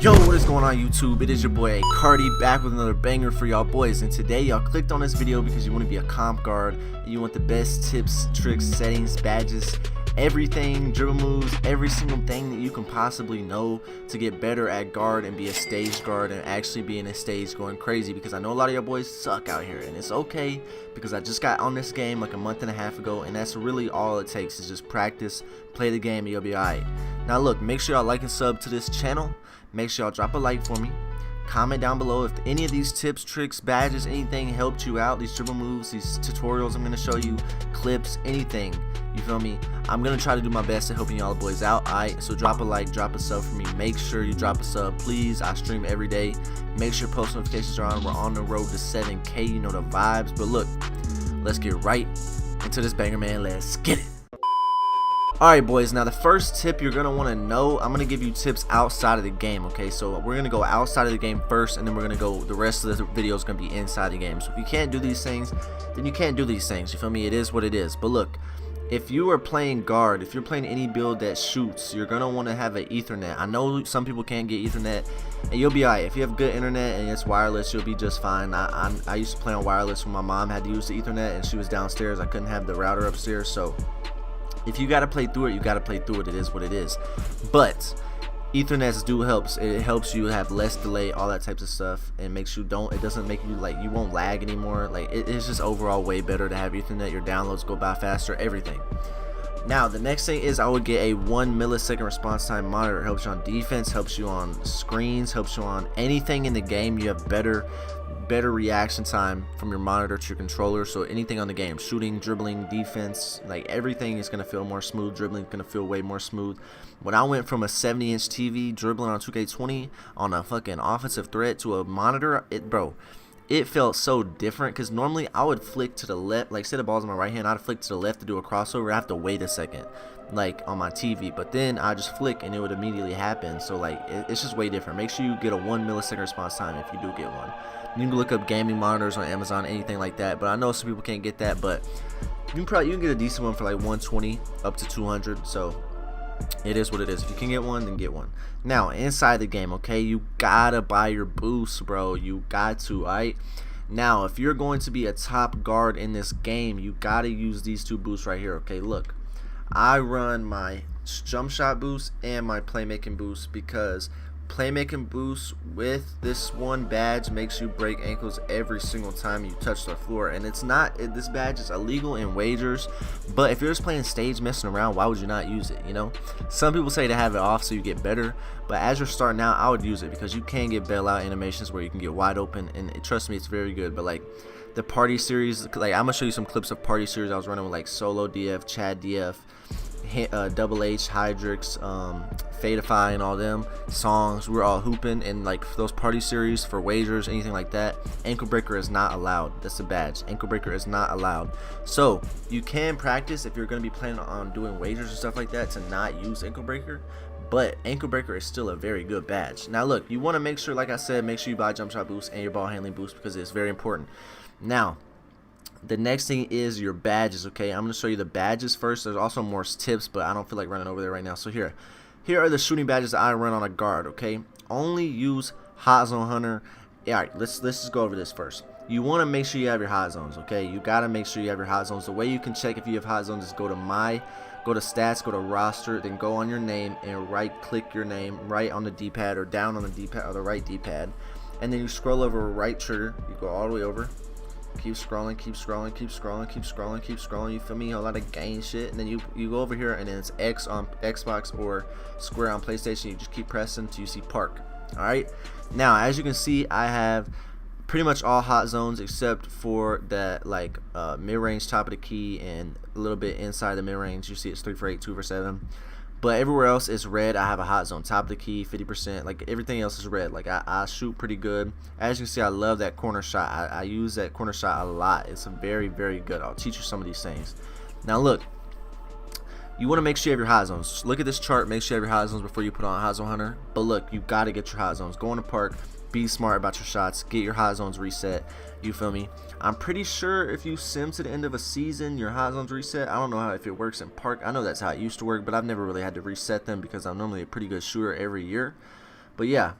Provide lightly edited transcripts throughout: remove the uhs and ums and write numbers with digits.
Yo, what is going on YouTube? It is your boy Cardi back with another banger for y'all boys, and today y'all clicked on this video because you want to be a comp guard and you want the best tips, tricks, settings, badges, everything, dribble moves, every single thing that you can possibly know to get better at guard and be a stage guard and actually be in a stage going crazy, because I know a lot of y'all boys suck out here, and it's okay because I just got on this game like a month and a half ago, and that's really all it takes is just practice, play the game, and you'll be alright. Now look, make sure y'all like and sub to this channel. Make sure y'all drop a like for me. Comment down below if any of these tips, tricks, badges, anything helped you out. These dribble moves, these tutorials I'm going to show you, clips, anything. You feel me? I'm going to try to do my best at helping y'all boys out. Alright, so drop a like, drop a sub for me. Make sure you drop a sub, please. I stream every day. Make sure post notifications are on. We're on the road to 7K. You know the vibes. But look, let's get right into this banger, man. Let's get it. Alright boys, now the first tip you're going to want to know, I'm going to give you tips outside of the game, okay? So we're going to go outside of the game first, and then we're going to go, the rest of the video is going to be inside the game. So if you can't do these things, then you can't do these things, you feel me? It is what it is. But look, if you are playing guard, if you're playing any build that shoots, you're going to want to have an Ethernet. I know some people can't get Ethernet, and you'll be alright. If you have good internet and it's wireless, you'll be just fine. I used to play on wireless when my mom had to use the Ethernet, and she was downstairs. I couldn't have the router upstairs, so if you gotta play through it, you gotta play through it. It is what it is. But Ethernet helps. It helps you have less delay, all that types of stuff, and makes you it doesn't make you like you won't lag anymore. Like it's just overall way better to have Ethernet. Your downloads go by faster, everything. Now the next thing is I would get a 1 millisecond response time monitor. It helps you on defense, helps you on screens, helps you on anything in the game. You have better reaction time from your monitor to your controller. So anything on the game, shooting, dribbling, defense, like everything is going to feel more smooth. Dribbling is going to feel way more smooth. When I went from a 70-inch TV dribbling on 2K20 on a fucking offensive threat to a monitor, it felt so different, because normally I would flick to the left, like say the ball's on my right hand, I'd flick to the left to do a crossover. I have to wait a second like on my TV, but then I just flick and it would immediately happen. So like it's just way different. Make sure you get a 1 millisecond response time if you do get one. You can look up gaming monitors on Amazon, anything like that, but I know some people can't get that, but you can get a decent one for like 120 up to 200. So it is what it is. If you can get one, then get one. Now inside the game, okay, you gotta buy your boosts, bro. You got to. Alright, now if you're going to be a top guard in this game, you gotta use these two boosts right here. Okay, look, I run my Jumpshot boost and my Playmaking boost, because Playmaking boost with this one badge makes you break ankles every single time you touch the floor. And this badge is illegal in wagers, but if you're just playing stage messing around, why would you not use it? You know, some people say to have it off so you get better, but as you're starting out, I would use it because you can get bailout animations where you can get wide open, and trust me, it's very good. But like the party series, like I'm gonna show you some clips of party series I was running with, like Solo DF, Chad DF, Double H, Hydrix, Fadeify, and all them songs. We're all hooping, and like for those party series for wagers, anything like that, ankle breaker is not allowed. That's a badge. Ankle breaker is not allowed. So you can practice if you're going to be planning on doing wagers and stuff like that to not use ankle breaker, but ankle breaker is still a very good badge. Now look, you want to make sure, like I said, make sure you buy jump shot boost and your ball handling boost, because it's very important. Now the next thing is your badges. Okay, I'm going to show you the badges first. There's also more tips, but I don't feel like running over there right now. So here are the shooting badges I run on a guard. Okay, only use hot zone hunter. Alright, let's just go over this first. You want to make sure you have your hot zones. Okay, you got to make sure you have your hot zones. The way you can check if you have hot zones is go to stats, go to roster, then go on your name and right click your name right on the D-pad, or down on the D-pad, or the right D-pad, and then you scroll over right trigger. You go all the way over. Keep scrolling, keep scrolling, keep scrolling, keep scrolling, keep scrolling. You feel me? A lot of game shit. And then you go over here, and then it's X on Xbox or square on PlayStation. You just keep pressing until you see park. Alright, now as you can see, I have pretty much all hot zones except for that like mid-range top of the key and a little bit inside the mid-range. You see it's 3 for 8, 2 for 7. But everywhere else is red. I have a hot zone, top of the key, 50%. Like everything else is red. Like I shoot pretty good. As you can see, I love that corner shot. I use that corner shot a lot. It's a very, very good. I'll teach you some of these things. Now look, you want to make sure you have your hot zones. Look at this chart. Make sure you have your hot zones before you put on hot zone hunter. But look, you got to get your hot zones. Go in the park. Be smart about your shots. Get your hot zones reset. You feel me? I'm pretty sure if you sim to the end of a season, your hot zones reset. I don't know if it works in park. I know that's how it used to work, but I've never really had to reset them because I'm normally a pretty good shooter every year. But yeah,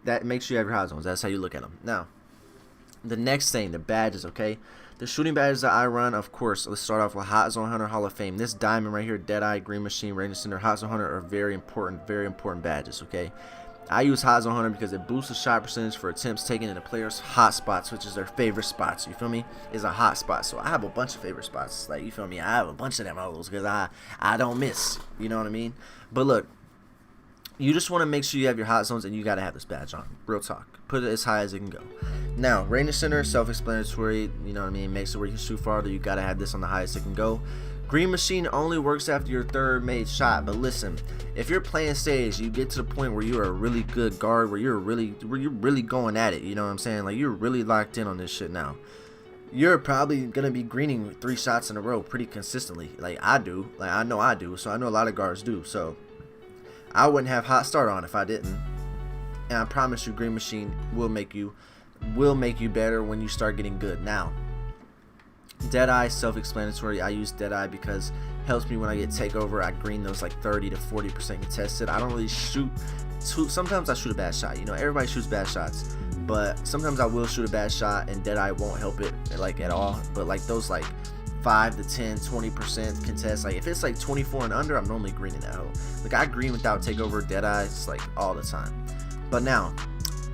that makes sure you have your hot zones. That's how you look at them. Now, the next thing, the badges, okay? The shooting badges that I run, of course, let's start off with Hot Zone Hunter Hall of Fame. This diamond right here, Deadeye, Green Machine, Ranger Center, Hot Zone Hunter are very important badges, okay? I use Hot Zone Hunter because it boosts the shot percentage for attempts taken in a player's hot spots, which is their favorite spots, you feel me? Is a hot spot. So I have a bunch of favorite spots, like, you feel me? I have a bunch of them hoes because I don't miss, you know what I mean? But look, you just want to make sure you have your hot zones, and you got to have this badge on. Real talk. Put it as high as it can go. Now, Ranger Center, self-explanatory, you know what I mean? Makes it where you can shoot farther. You got to have this on the highest it can go. Green Machine only works after your third made shot, but listen, if you're playing stage, you get to the point where you're a really good guard, where you're really going at it, you know what I'm saying? Like, you're really locked in on this shit now. You're probably gonna be greening 3 shots in a row pretty consistently. Like I do. Like I know I do. So I know a lot of guards do. So I wouldn't have hot start on if I didn't. And I promise you, Green Machine will make you better when you start getting good. Now, Deadeye, self-explanatory. I use Deadeye because it helps me when I get takeover. I green those like 30 to 40% contested. I don't really shoot sometimes I shoot a bad shot. You know, everybody shoots bad shots, but sometimes I will shoot a bad shot and Deadeye won't help it like at all. But like those like 5 to 10, 20% contest, like if it's like 24 and under, I'm normally greening that hole. Like I green without takeover Deadeye just like all the time. But now,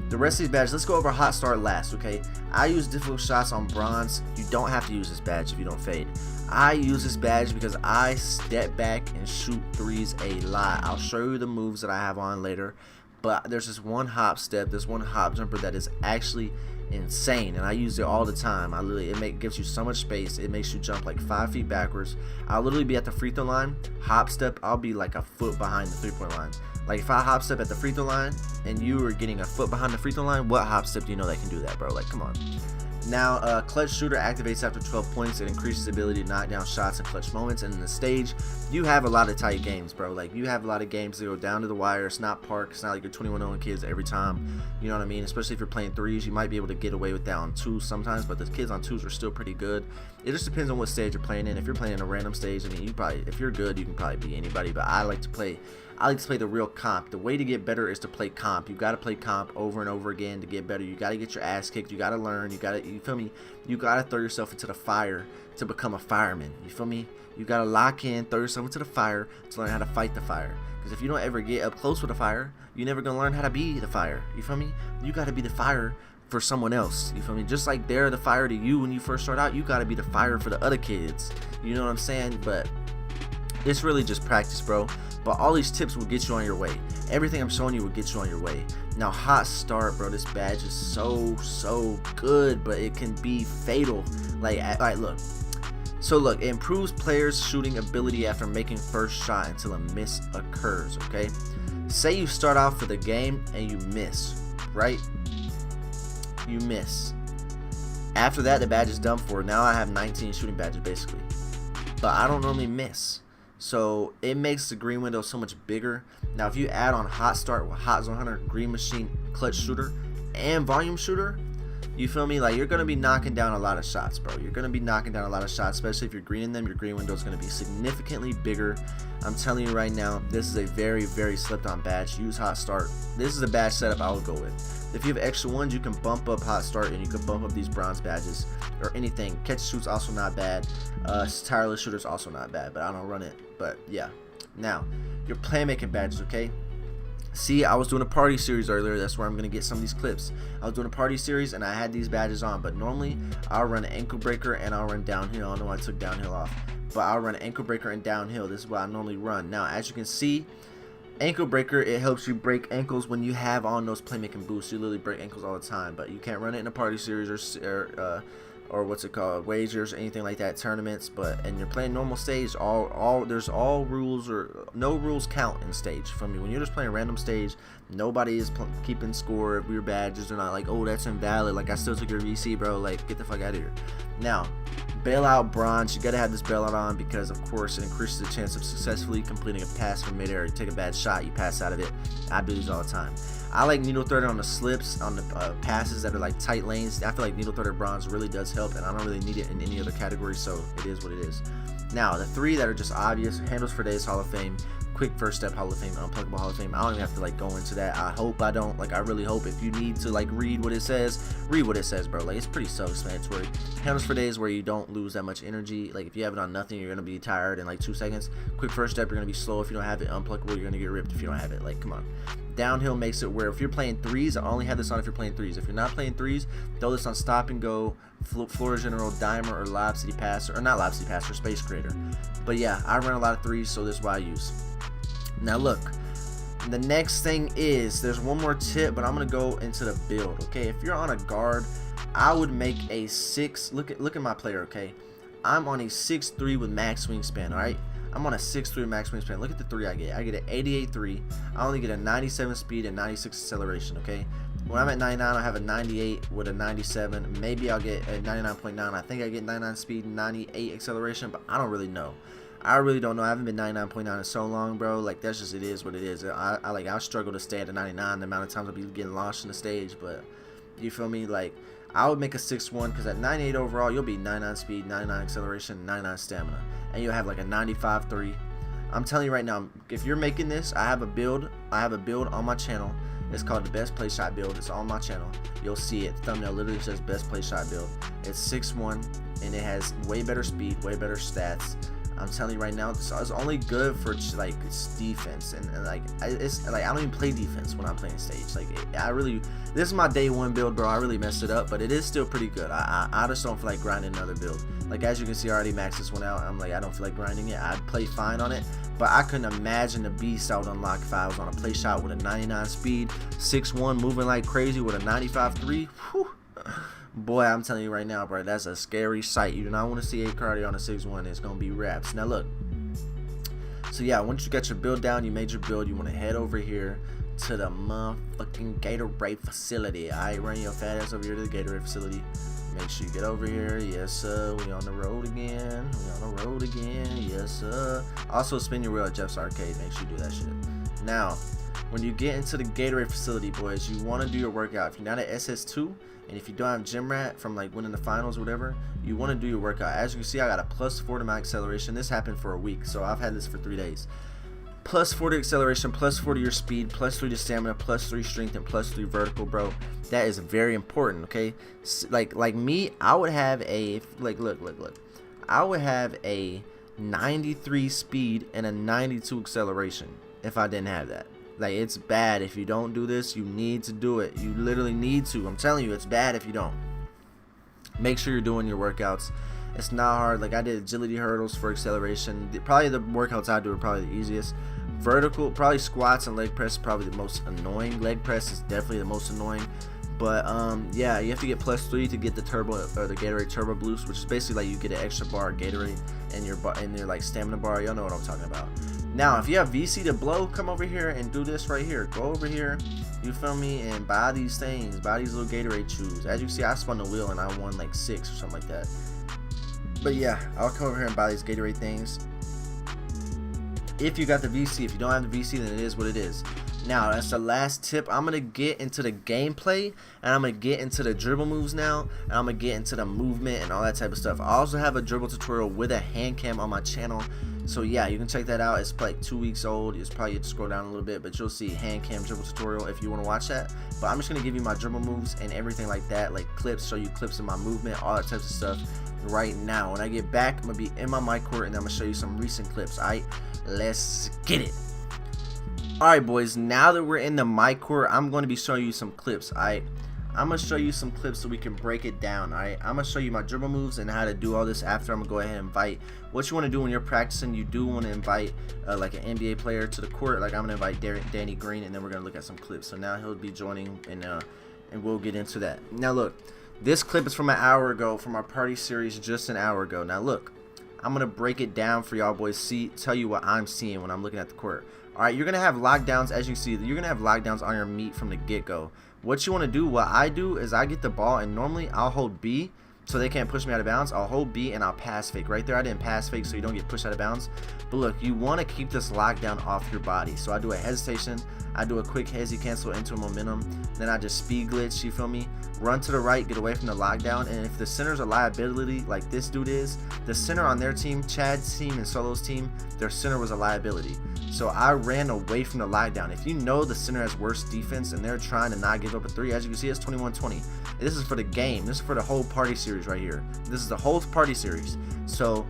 the rest of these badges, let's go over hot start last, okay? I use difficult shots on bronze. You don't have to use this badge if you don't fade. I use this badge because I step back and shoot threes a lot. I'll show you the moves that I have on later, but there's this one hop step, this one hop jumper that is actually insane, and I use it all the time. It gives you so much space. It makes you jump like 5 feet backwards. I'll literally be at the free throw line, hop step, I'll be like a foot behind the 3-point line. Like if I hop step at the free throw line and you are getting a foot behind the free throw line, what hop step do you know that can do that, bro? Like, come on. Now, clutch shooter activates after 12 points. It increases the ability to knock down shots in clutch moments. And in the stage, you have a lot of tight games, bro. Like, you have a lot of games that go down to the wire. It's not park. It's not like you're 21-0 kids every time. You know what I mean? Especially if you're playing threes, you might be able to get away with that on twos sometimes. But the kids on twos are still pretty good. It just depends on what stage you're playing in. If you're playing in a random stage, I mean, if you're good, you can probably beat anybody. But I like to play the real comp. The way to get better is to play comp. You got to play comp over and over again to get better. You got to get your ass kicked. You got to learn. You feel me? You got to throw yourself into the fire to become a fireman. You feel me? You got to lock in, throw yourself into the fire to learn how to fight the fire. Because if you don't ever get up close with the fire, you're never going to learn how to be the fire. You feel me? You got to be the fire for someone else. You feel me? Just like they're the fire to you when you first start out, you got to be the fire for the other kids. You know what I'm saying? But it's really just practice, bro. But all these tips will get you on your way. Everything I'm showing you will get you on your way. Now, hot start, bro. This badge is so good, but it can be fatal. Like, alright, look. So look, it improves players' shooting ability after making first shot until a miss occurs. Okay. Say you start out for the game and you miss, right? You miss. After that, the badge is done for. Now I have 19 shooting badges basically, but I don't normally miss. So it makes the green window so much bigger. Now if you add on hot start with Hot Zone Hunter, Green Machine, Clutch Shooter, and Volume Shooter, you feel me? Like, you're going to be knocking down a lot of shots, bro. You're going to be knocking down a lot of shots, especially if you're greening them. Your green window is going to be significantly bigger. I'm telling you right now, this is a very slept on badge. Use hot start. This is a badge setup I would go with. If you have extra ones, you can bump up hot start and you can bump up these bronze badges or anything. Catch shoot's also not bad. Tireless shooter's also not bad, but I don't run it. But yeah. Now, your playmaking badges, okay? See, I was doing a party series earlier. That's where I'm going to get some of these clips. I was doing a party series and I had these badges on, but normally I'll run an ankle breaker and I'll run downhill. I know I took downhill off, but I'll run an ankle breaker and downhill. This is what I normally run. Now, as you can see, ankle breaker, it helps you break ankles when you have on those playmaking boosts. You literally break ankles all the time, but you can't run it in a party series or what's it called, wagers or anything like that, tournaments. But and you're playing normal stage, there's all rules or no rules count in stage. From me, when you're just playing random stage, nobody is keeping score of your badges. They're not like, oh, that's invalid, like I still took your VC, bro, like get the fuck out of here. Now, bailout bronze, you gotta have this bailout on because of course it increases the chance of successfully completing a pass from midair. You take a bad shot, you pass out of it. I do these all the time. I like needle threaded on the slips, on the passes that are like tight lanes. I feel like needle threaded bronze really does help, and I don't really need it in any other category, so it is what it is. Now, the 3 that are just obvious: handles for days, Hall of Fame, quick first step Hall of Fame, unpluggable Hall of Fame. I don't even have to like go into that. I hope I don't. Like, I really hope. If you need to like read what it says, bro. Like, it's pretty self-explanatory. Handles for days where you don't lose that much energy. Like, if you have it on nothing, you're gonna be tired in like 2 seconds. Quick first step, you're gonna be slow if you don't have it. Unpluggable, you're gonna get ripped if you don't have it. Like, come on. Downhill makes it where if you're playing threes, I only have this on if you're playing threes. If you're not playing threes, throw this on stop and go, floor general, dimer, or lob city passer, or not lob city passer, space creator. But yeah, I run a lot of threes, so this is what I use. Now look, the next thing is, there's one more tip, but I'm gonna go into the build. Okay, if you're on a guard, I would make a 6. Look at my player. Okay, I'm on a 6'3" with max wingspan. All right, I'm on a 6'3" max wingspan. Look at the 3 I get. I get an 88 3. I only get a 97 speed and 96 acceleration. Okay, when I'm at 99, I have a 98 with a 97. Maybe I'll get a 99.9. I think I get 99 speed and 98 acceleration, but I don't really know. I really don't know. I haven't been 99.9 in so long, bro. Like, that's just, it is what it is. I'll struggle to stay at a 99 the amount of times I'll be getting launched in the stage, but you feel me? Like, I would make a 6'1", because at 98 overall, you'll be 99 speed, 99 acceleration, 99 stamina, and you'll have like a 95 3. I'm telling you right now, if you're making this, I have a build on my channel. It's called the best play shot build. It's on my channel. You'll see it. Thumbnail literally says best play shot build. It's 6'1", and it has way better speed, way better stats. I'm telling you right now, this is only good for like it's defense, and like it's like I don't even play defense when I'm playing stage. Like, this is my day 1 build, bro. I really messed it up, but it is still pretty good. I just don't feel like grinding another build. Like, as you can see, I already maxed this one out. I'm like, I don't feel like grinding it. I'd play fine on it, but I couldn't imagine the beast I would unlock if I was on a play shot with a 99 speed, 6'1", moving like crazy with a 95 3. Whew. Boy, I'm telling you right now, bro, that's a scary sight. You do not want to see a cardio on a 6'1". It's gonna be raps. Now look, so yeah, once you got your build down, you made your build, you want to head over here to the motherfucking Gatorade facility. Alright, run your fat ass over here to the Gatorade facility. Make sure you get over here. Yes sir, we on the road again. Yes sir. Also, spin your wheel at Jeff's Arcade. Make sure you do that shit. Now, when you get into the Gatorade facility, boys, you want to do your workout. If you're not at SS2, and if you don't have gym rat from like winning the finals or whatever, you want to do your workout. As you can see, I got a +4 to my acceleration. This happened for a week, so I've had this for 3 days. +4 to acceleration, +4 to your speed, +3 to stamina, +3 strength, and +3 vertical, bro. That is very important, okay? Like me, I would have a, like, look. I would have a 93 speed and a 92 acceleration if I didn't have that. Like, it's bad if you don't do this. You need to do it. You literally need to. I'm telling you, it's bad if you don't. Make sure you're doing your workouts. It's not hard. Like, I did agility hurdles for acceleration. Probably the workouts I do are probably the easiest. Vertical, probably squats and leg press, probably the most annoying. Leg press is definitely the most annoying. But yeah, you have to get +3 to get the turbo, or the Gatorade turbo boost, which is basically like you get an extra bar of Gatorade in your like stamina bar. Y'all know what I'm talking about. Now, if you have VC to blow, come over here and do this right here. Go over here, you feel me, and buy these things. Buy these little Gatorade chews. As you can see, I spun the wheel and I won like 6 or something like that. But yeah, I'll come over here and buy these Gatorade things. If you got the VC, if you don't have the VC, then it is what it is. Now, that's the last tip. I'm going to get into the gameplay, and I'm going to get into the dribble moves now, and I'm going to get into the movement and all that type of stuff. I also have a dribble tutorial with a hand cam on my channel. So yeah, you can check that out. It's like 2 weeks old. It's probably, you have to scroll down a little bit, but you'll see hand cam dribble tutorial if you want to watch that. But I'm just going to give you my dribble moves and everything like that, like clips, show you clips of my movement, all that types of stuff right now. When I get back, I'm going to be in my mic court, and I'm going to show you some recent clips. Alright, let's get it. Alright boys, now that we're in the mic court, I'm going to be showing you some clips. Alright, I'm going to show you some clips so we can break it down. Alright, I'm going to show you my dribble moves and how to do all this after. I'm going to go ahead and invite, what you want to do when you're practicing, you do want to invite like an NBA player to the court. Like, I'm going to invite Danny Green, and then we're going to look at some clips. So now he'll be joining, and we'll get into that. Now look, this clip is from an hour ago, from our party series just an hour ago. Now look, I'm going to break it down for y'all boys, tell you what I'm seeing when I'm looking at the court. Alright, you're going to have lockdowns, as you see, you're going to have lockdowns on your meat from the get-go. What you want to do, what I do, is I get the ball, and normally I'll hold B so they can't push me out of bounds. I'll hold B and I'll pass fake. Right there, I didn't pass fake so you don't get pushed out of bounds. But look, you want to keep this lockdown off your body. So I do a hesitation, I do a quick hesi cancel into a momentum, then I just speed glitch, you feel me? Run to the right, get away from the lockdown, and if the center's a liability like this dude is, the center on their team, Chad's team and Solo's team, their center was a liability. So I ran away from the lockdown. If you know the center has worse defense and they're trying to not give up a 3, as you can see, it's 21-20. This is for the game. This is for the whole party series right here. This is the whole party series. So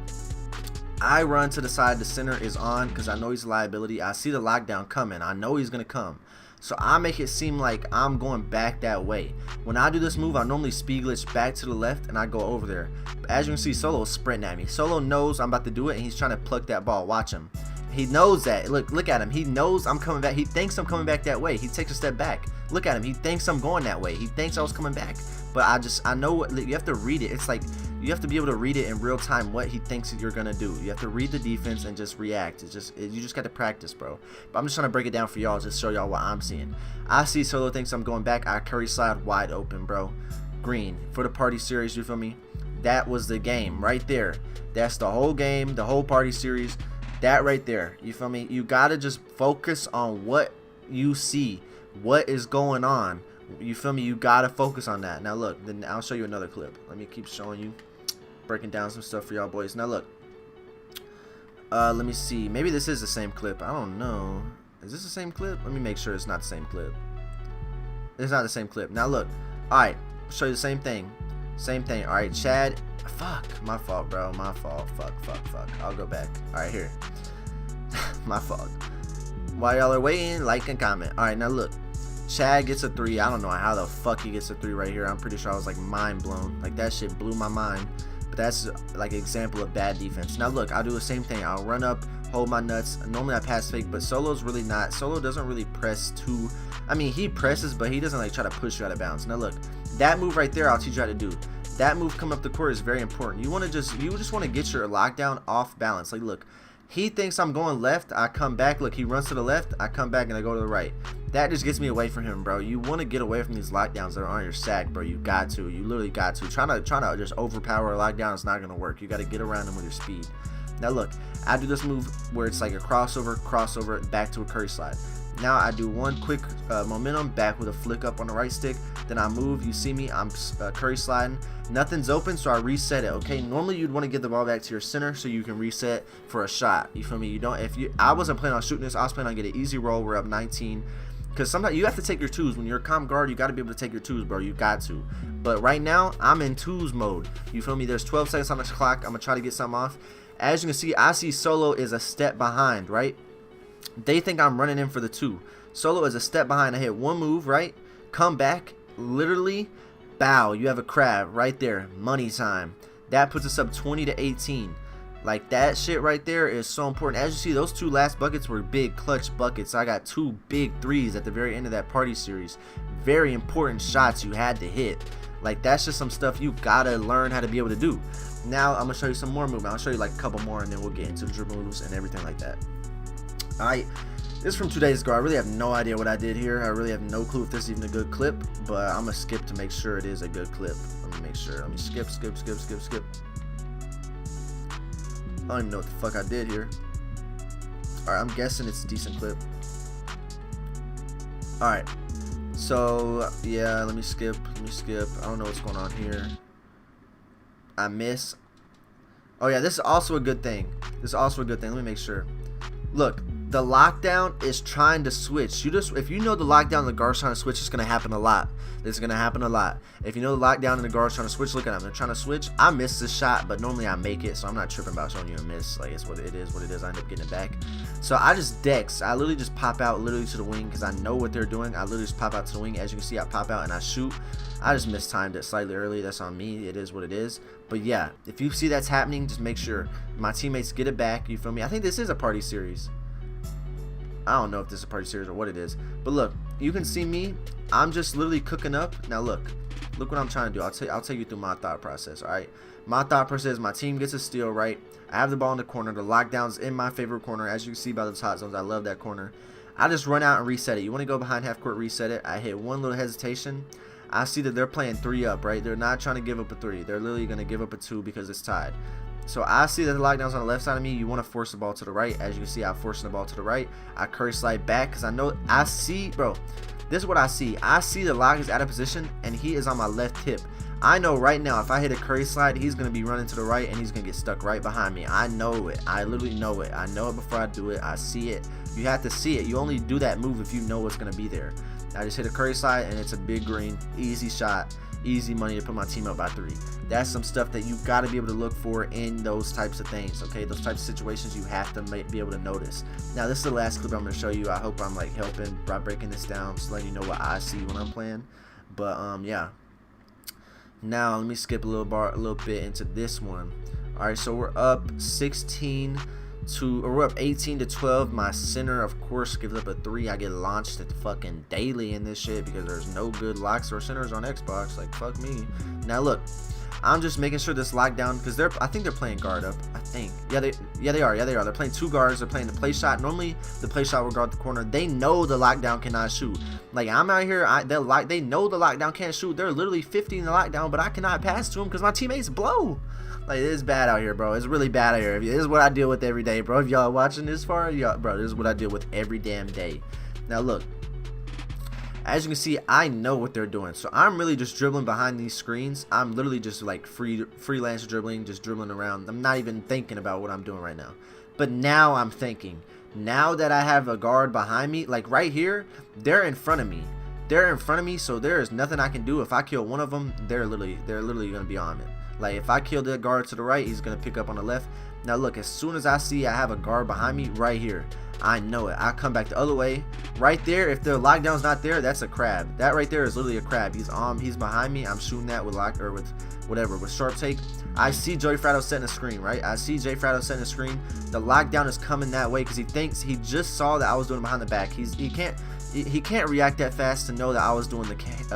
I run to the side. The center is on because I know he's a liability. I see the lockdown coming. I know he's going to come. So I make it seem like I'm going back that way. When I do this move, I normally speed glitch back to the left and I go over there. But as you can see, Solo is sprinting at me. Solo knows I'm about to do it and he's trying to pluck that ball. Watch him. He knows that. Look at him. He knows I'm coming back. He thinks I'm coming back that way. He takes a step back. Look at him. He thinks I'm going that way. He thinks I was coming back. But I know what you have to read it. It's like you have to be able to read it in real time what he thinks you're gonna do. You have to read the defense and just react. You just got to practice, bro. But I'm just trying to break it down for y'all, just show y'all what I'm seeing. I see Solo thinks I'm going back. I curry slide wide open, bro. Green for the party series. You feel me? That was the game right there. That's the whole game, the whole party series. That right there. You feel me? You gotta just focus on what you see, what is going on. You feel me? You gotta focus on that. Now look, then I'll show you another clip. Let me keep showing you, breaking down some stuff for y'all boys. Now look, let me see. Maybe this is the same clip. I don't know. Is this the same clip? Let me make sure it's not the same clip. It's not the same clip. Now look. All right, show you the same thing. Same thing. All right, Chad. Fuck, my fault, bro. My fault. Fuck. I'll go back. All right, here. My fault. While y'all are waiting, like and comment. All right, now look. Chad gets a 3. I don't know how the fuck he gets a 3 right here. I'm pretty sure I was like mind blown. Like that shit blew my mind. But that's like an example of bad defense. Now look, I'll do the same thing. I'll run up, hold my nuts. Normally I pass fake, but Solo's really not. Solo doesn't really press too. I mean, he presses, but he doesn't like try to push you out of bounds. Now look, that move right there, I'll teach you how to do. That move coming up the court is very important. You just want to get your lockdown off balance. Like look, he thinks I'm going left. I come back. Look, he runs to the left. I come back and I go to the right. That just gets me away from him, bro. You want to get away from these lockdowns that are on your sack, bro. You got to. You literally got to. Trying to just overpower a lockdown is not going to work. You got to get around them with your speed. Now look, I do this move where it's like a crossover, back to a curry slide. Now I do one quick momentum back with a flick up on the right stick. Then I move. You see me. I'm curry sliding. Nothing's open, so I reset it. Okay. Normally you'd want to get the ball back to your center so you can reset for a shot. You feel me? You don't. I wasn't planning on shooting this. I was planning on getting an easy roll. We're up 19. Because sometimes you have to take your twos. When you're a comp guard, you got to be able to take your twos, bro. You got to. But right now, I'm in twos mode. You feel me? There's 12 seconds on the clock. I'm going to try to get something off. As you can see, I see Solo is a step behind, right? They think I'm running in for the 2. Solo is a step behind. I hit one move, right? Come back. Literally, bow. You have a crab right there. Money time. That puts us up 20-18. Like that shit right there is so important. As you see, those 2 last buckets were big clutch buckets. I got 2 big 3s at the very end of that party series. Very important shots you had to hit. Like that's just some stuff you gotta learn how to be able to do. Now I'm gonna show you some more movement. I'll show you like a couple more and then we'll get into the dribble moves and everything like that. Alright, this is from 2 days ago. I really have no idea what I did here. I really have no clue if this is even a good clip, but I'm gonna skip to make sure it is a good clip. Let me make sure. Let me skip. I don't even know what the fuck I did here. Alright, I'm guessing it's a decent clip. Alright. So, yeah, let me skip. I don't know what's going on here. I miss. Oh, yeah, this is also a good thing. Let me make sure. Look, the lockdown is trying to switch. If you know the lockdown and the guard's trying to switch, it's going to happen a lot. If you know the lockdown and the guard's trying to switch, look at them. They're trying to switch. I missed this shot, but normally I make it, so I'm not tripping about showing you a miss. Like, it's what it is. I end up getting it back. So I just dex. I literally just pop out literally to the wing because I know what they're doing. I literally just pop out to the wing. As you can see, I pop out and I shoot. I just mistimed it slightly early. That's on me. It is what it is. But yeah, if you see that's happening, just make sure my teammates get it back. You feel me? I think this is a party series. I don't know if this is a party series or what it is, but look, you can see me. I'm just literally cooking up. Now look what I'm trying to do. I'll take you through my thought process. All right, my thought process is my team gets a steal, right? I have the ball in the corner. The lockdown's in my favorite corner, as you can see by those hot zones. I love that corner. I just run out and reset it. You want to go behind half court, reset it. I hit one little hesitation. I see that they're playing 3 up, right? They're not trying to give up a 3. They're literally going to give up a 2 because it's tied. So I see that the lockdown's on the left side of me. You want to force the ball to the right. As you can see, I'm forcing the ball to the right. I curry slide back because I see, bro, this is what I see. I see the lock is out of position and he is on my left hip. I know right now if I hit a curry slide, he's going to be running to the right and he's going to get stuck right behind me. I know it. I literally know it. I know it before I do it. I see it. You have to see it. You only do that move if you know what's going to be there. I just hit a curry slide and it's a big green. Easy shot. Easy money to put my team up by 3. That's some stuff that you got to be able to look for in those types of things, okay? Those types of situations you have to be able to notice. Now, this is the last clip I'm going to show you. I hope I'm like helping by breaking this down, just letting you know what I see when I'm playing. But yeah. Now let me skip a little bit into this one. All right, so we're up 18 to 12. My center, of course, gives up a 3. I get launched at fucking daily in this shit because there's no good locks or centers on Xbox. Like, fuck me. Now look, I'm just making sure this lockdown, because I think they're playing guard up. I think, yeah they are. They're playing 2 guards. They're playing the play shot. Normally the play shot will guard the corner. They know the lockdown cannot shoot. Like, I'm out here, they know the lockdown can't shoot. They're literally 50 in the lockdown, but I cannot pass to them because my teammates blow. Like, it is bad out here, bro. It's really bad out here. This is what I deal with every day, bro. If y'all watching this far, bro, this is what I deal with every damn day. Now look, as you can see, I know what they're doing. So I'm really just dribbling behind these screens. I'm literally just like freelance dribbling, just dribbling around. I'm not even thinking about what I'm doing right now. But now I'm thinking. Now that I have a guard behind me, like right here, they're in front of me. They're in front of me, so there is nothing I can do. If I kill one of them, they're literally gonna be on it. Like, if I kill the guard to the right, he's gonna pick up on the left. Now look, as soon as I see I have a guard behind me right here, I know it. I come back the other way. Right there, if the lockdown's not there, that's a crab. That right there is literally a crab. He's behind me. I'm shooting that with with sharp take. I see Joey Fratto setting a screen, right? I see Jay Fratto setting a screen. The lockdown is coming that way because he just saw that I was doing behind the back. He can't react that fast to know that I was doing the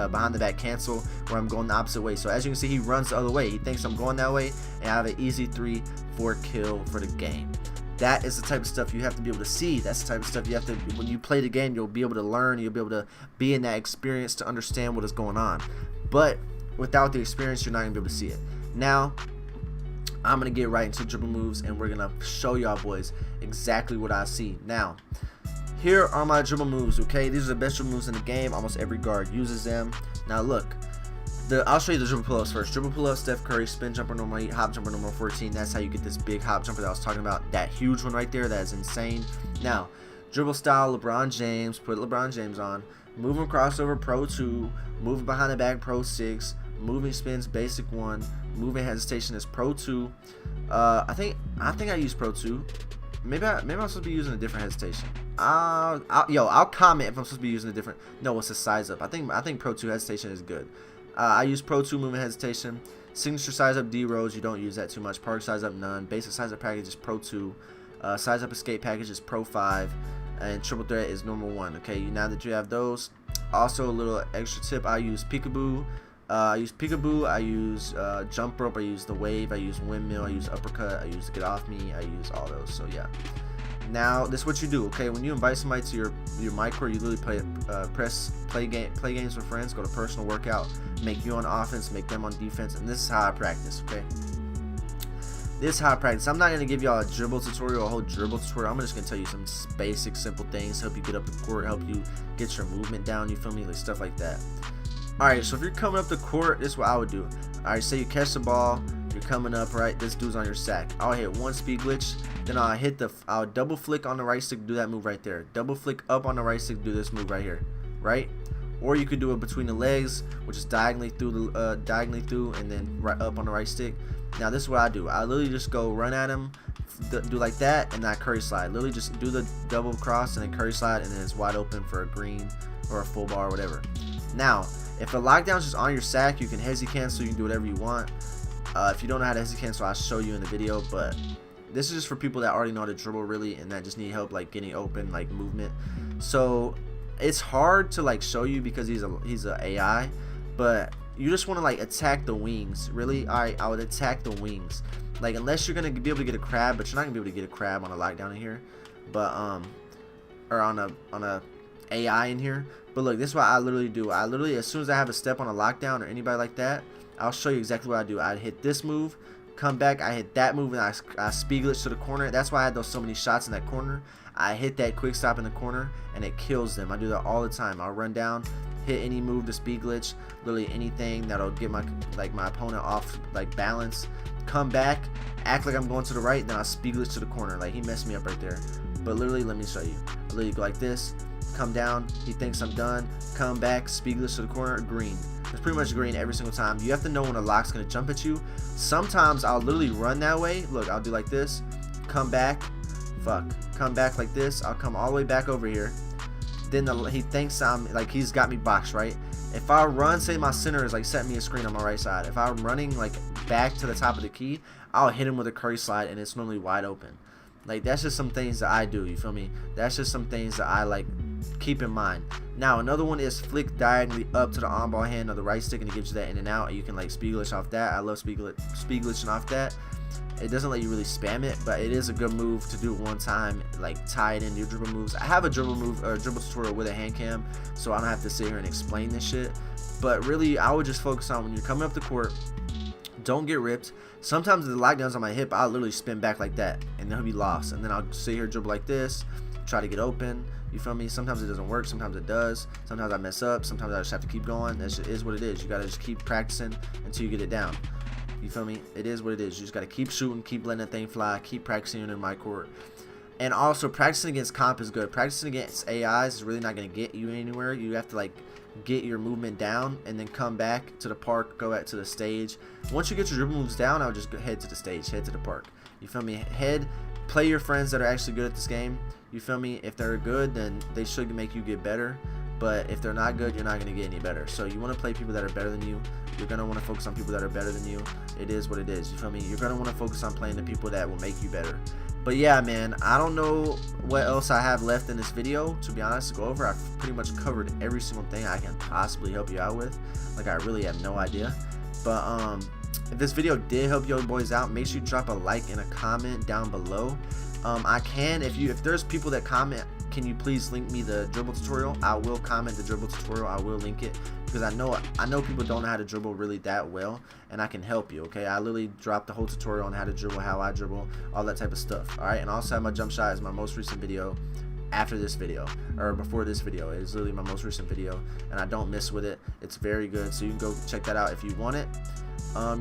behind the back cancel where I'm going the opposite way. So as you can see, he runs the other way. He thinks I'm going that way, and I have an easy 3-4 kill for the game. That is the type of stuff you have to be able to see. That's the type of stuff you have to, when you play the game, you'll be able to learn. You'll be able to be in that experience to understand what is going on. But without the experience, you're not going to be able to see it. Now, I'm going to get right into dribble moves, and we're going to show y'all boys exactly what I see. Now, here are my dribble moves, okay? These are the best dribble moves in the game. Almost every guard uses them. Now, look. I'll show you the dribble pull-ups first. Dribble pull-up, Steph Curry, spin jumper number 8, hop jumper number 14. That's how you get this big hop jumper that I was talking about. That huge one right there, that is insane. Now, dribble style, LeBron James. Put LeBron James on. Moving crossover, Pro 2. Moving behind the back, Pro 6. Moving spins, basic 1. Moving hesitation is Pro 2. I think I use Pro 2. Maybe I'm supposed to be using a different hesitation. I'll comment if I'm supposed to be using a different. No, it's a size up. I think Pro 2 hesitation is good. I use Pro 2 movement hesitation. Signature size up D rows, you don't use that too much. Park size up none. Basic size up package is Pro 2. Size up escape package is Pro 5. And triple threat is normal 1. Okay, now that you have those, also a little extra tip. I use peekaboo. I use jump rope. I use the wave. I use windmill. I use uppercut. I use get off me. I use all those. So yeah. Now this is what you do, okay? When you invite somebody to your micro, you literally play games with friends. Go to personal workout, make you on offense, make them on defense, and this is how I practice, okay? This is how I practice. I'm not gonna give y'all a dribble tutorial, a whole dribble tutorial. I'm just gonna tell you some basic, simple things, help you get up the court, help you get your movement down. You feel me? Like stuff like that. All right, so if you're coming up the court, this is what I would do. All right, say you catch the ball. You're coming up, right? This dude's on your sack. I'll hit one speed glitch, then I'll double flick on the right stick, do that move right there. Double flick up on the right stick, do this move right here, right? Or you could do it between the legs, which is diagonally through, and then right up on the right stick. Now this is what I do. I literally just go run at him, do like that, and then I curry slide. Literally just do the double cross and then curry slide, and then it's wide open for a green or a full bar or whatever. Now, if the lockdown's just on your sack, you can hesi cancel. You can do whatever you want. If you don't know how to hesi cancel, I'll show you in the video. But this is just for people that already know how to dribble really, and that just need help like getting open, like movement. So it's hard to like show you because he's a AI, but you just want to like attack the wings. Really, I would attack the wings. Like unless you're gonna be able to get a crab, but you're not gonna be able to get a crab on a lockdown in here. But or on a AI in here. But look, this is what I literally do. I literally, as soon as I have a step on a lockdown or anybody like that, I'll show you exactly what I do. I'd hit this move, come back, I hit that move, and I speed glitch to the corner. That's why I had so many shots in that corner. I hit that quick stop in the corner, and it kills them. I do that all the time. I'll run down, hit any move to speed glitch, literally anything that'll get my opponent off like balance. Come back, act like I'm going to the right, then I'll speed glitch to the corner. Like, he messed me up right there. But literally, let me show you. I literally go like this, come down, he thinks I'm done, come back, speed glitch to the corner, green. It's pretty much green every single time. You have to know when a lock's gonna jump at you. Sometimes I'll literally run that way. Look, I'll do like this, come back, come back like this. I'll come all the way back over here. Then he thinks I'm like, he's got me boxed, right? If I run, say my center is like set me a screen on my right side. If I'm running like back to the top of the key, I'll hit him with a curry slide and it's normally wide open. Like, that's just some things that I do, you feel me? That's just some things that I like keep in mind. Now another one is flick diagonally up to the on ball hand of the right stick, and it gives you that in and out, and you can like speed glitch off that. I love speed glitching off that. It doesn't let you really spam it, but it is a good move to do it one time, like tie it into your dribble moves. I have a dribble move or dribble tutorial with a hand cam, so I don't have to sit here and explain this shit. But really, I would just focus on when you're coming up the court, don't get ripped. Sometimes the lockdown's on my hip, I'll literally spin back like that, and then he'll be lost. And then I'll sit here, dribble like this, try to get open. You feel me? Sometimes it doesn't work, sometimes it does. Sometimes I mess up, sometimes I just have to keep going. That just is what it is. You gotta just keep practicing until you get it down. You feel me? It is what it is. You just gotta keep shooting, keep letting that thing fly, keep practicing in my court. And also, practicing against comp is good. Practicing against AIs is really not gonna get you anywhere. You have to like get your movement down and then come back to the park, go back to the stage. Once you get your dribble moves down, I'll just go head to the stage, head to the park. You feel me? Play your friends that are actually good at this game. You feel me? If they're good, then they should make you get better. But if they're not good, you're not going to get any better. So you want to play people that are better than you. You're going to want to focus on people that are better than you. It is what it is. You feel me? You're going to want to focus on playing the people that will make you better. But yeah, man, I don't know what else I have left in this video, to be honest, to go over. I've pretty much covered every single thing I can possibly help you out with. Like, I really have no idea. But if this video did help you boys out, make sure you drop a like and a comment down below. If there's people that comment, can you please link me the dribble tutorial? I will comment the dribble tutorial. I will link it, because I know people don't know how to dribble really that well, and I can help you. Okay, I literally dropped the whole tutorial on how to dribble, how I dribble, all that type of stuff. All right, and also my jump shot is my most recent video after this video, or before this video. It is literally my most recent video, and I don't miss with it. It's very good, so you can go check that out if you want it.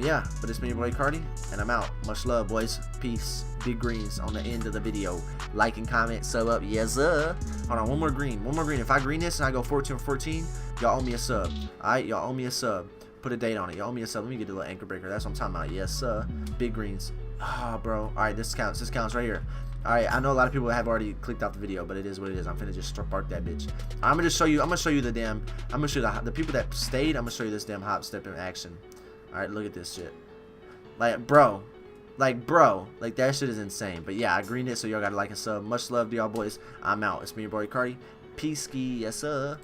Yeah, but it's me, your boy Cardi, and I'm out. Much love, boys. Peace. Big greens on the end of the video. Like and comment, sub up, yes sir. Hold on, one more green. If I green this and I go 14 for 14, y'all owe me a sub. Alright, y'all owe me a sub. Put a date on it. Y'all owe me a sub. Let me get a little anchor breaker. That's what I'm talking about. Yes sir. Big greens. Ah, bro. Alright, this counts. This counts right here. Alright, I know a lot of people have already clicked off the video, but it is what it is. I'm finna just spark that bitch. I'm gonna show you the damn, I'm gonna show you the people that stayed. I'm gonna show you this damn hop step in action. Alright, look at this shit. Like, bro, that shit is insane. But yeah, I greened it, so y'all gotta like and sub. Much love to y'all boys. I'm out. It's me, your boy Cardi. Peace, yes sir.